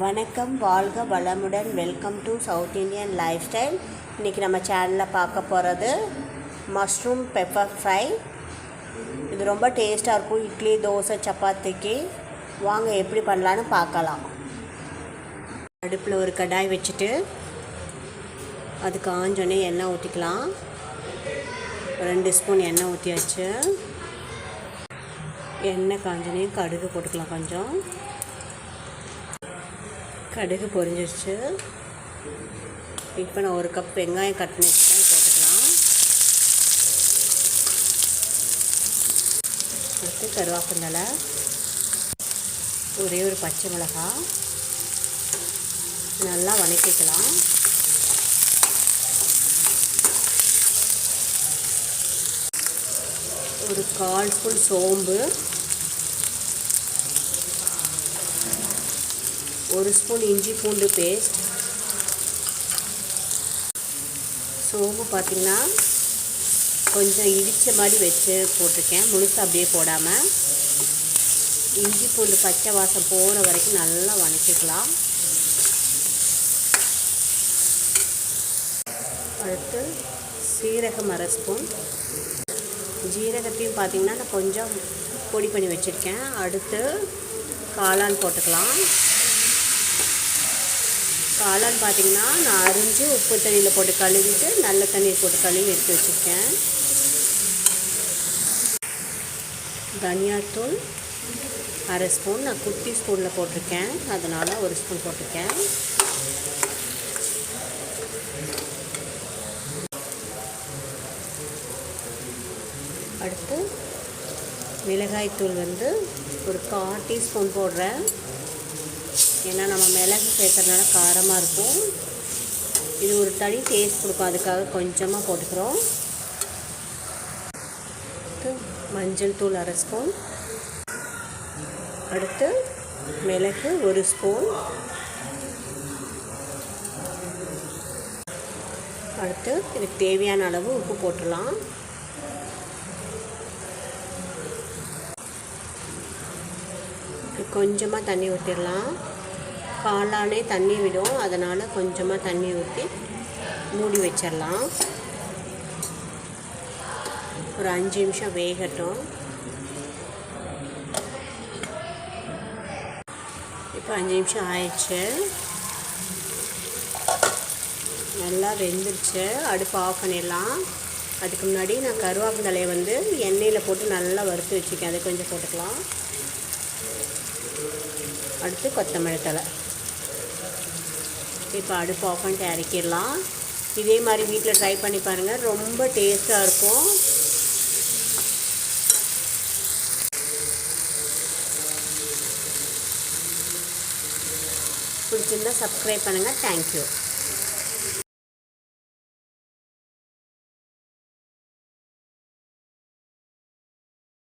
வணக்கம், வாழ்க வளமுடன். Welcome to south Indian life style. இன்றைக்கி நம்ம சேனலில் பார்க்க போகிறது மஷ்ரூம் பெப்பர் ஃப்ரை. இது ரொம்ப டேஸ்ட்டாக இருக்கும் இட்லி, தோசை, சப்பாத்திக்கு. வாங்க எப்படி பண்ணலான்னு பார்க்கலாம். அடுப்பில் ஒரு கடாய் வச்சுட்டு அது காஞ்சோடனே எண்ணெய் ஊற்றிக்கலாம். 2 ஸ்பூன் எண்ணெய் ஊற்றியாச்சு. எண்ணெய் காஞ்சோடனே கடுகு போட்டுக்கலாம். கொஞ்சம் கடுகு பொரிஞ்சிருச்சு. இப்போ நான் 1 கப் வெங்காயம் கட் பண்ணி போட்டுக்கலாம். அடுத்து கருவேப்பிலை, ஒரே ஒரு பச்சை மிளகாய் நல்லா வதக்கிக்கலாம். ஒரு 1/4 ஸ்பூன் சோம்பு, 1 ஸ்பூன் இஞ்சி பூண்டு பேஸ்ட். சோம்பு பார்த்திங்கன்னா கொஞ்சம் இடித்த மாதிரி வச்சு போட்டிருக்கேன், முழுசாக அப்படியே போடாமல். இஞ்சி பூண்டு பச்சை வாசம் போகிற வரைக்கும் நல்லா வதக்கிக்கலாம். அடுத்து சீரகம் 1/2 ஸ்பூன். ஜீரகத்தையும் பார்த்திங்கன்னா நான் கொஞ்சம் பொடி பண்ணி வச்சுருக்கேன். அடுத்து காளான் போட்டுக்கலாம். காளான் பார்த்திங்கன்னா நான் அரிஞ்சு உப்பு தண்ணியில் போட்டு கழுவிட்டு நல்ல தண்ணீர் போட்டு கழுவி எடுத்து வச்சுருக்கேன். தனியாத்தூள் 1/2 ஸ்பூன். நான் குட்டி ஸ்பூனில் போட்டிருக்கேன், அதனால் 1 ஸ்பூன் போட்டிருக்கேன். அடுத்து மிளகாய்த்தூள் ஒரு 1/4 டீஸ்பூன் போடுறேன். ஏன்னா நம்ம மிளகு சேர்க்கறதுனால காரமாக இருக்கும். இது ஒரு தனி டேஸ்ட் கொடுக்கும், அதுக்காக கொஞ்சமாக போட்டுக்கிறோம். அடுத்து மஞ்சள் தூள் 1/2 ஸ்பூன். அடுத்து மிளகு 1 ஸ்பூன். அடுத்து இதுக்கு தேவையான அளவு உப்பு போட்டுடலாம். கொஞ்சமாக தண்ணி ஊற்றிடலாம். காளானே தண்ணி விடும், அதனால் கொஞ்சமாக தண்ணி ஊற்றி மூடி வச்சிடலாம். ஒரு 5 நிமிஷம் வேகட்டும். இப்போ 5 நிமிஷம் ஆயிடுச்சு, நல்லா வெந்துருச்சு. அடுப்பு ஆஃப் பண்ணிடலாம். அதுக்கு முன்னாடி நான் கருவேப்பிலையை எண்ணெயில் போட்டு நல்லா வறுத்து வச்சுருக்கேன், அதை கொஞ்சம் போட்டுக்கலாம். அடுத்து கொத்தமல்லி தழை. இப்போ அடுப்பு ஆஃப் பண்ணிட்டு இறக்கிடலாம். இதே மாதிரி வீட்டில் ட்ரை பண்ணி பாருங்கள், ரொம்ப டேஸ்ட்டாக இருக்கும். பிடிச்சிருந்தால் சப்ஸ்கிரைப் பண்ணுங்கள். தேங்க்யூ.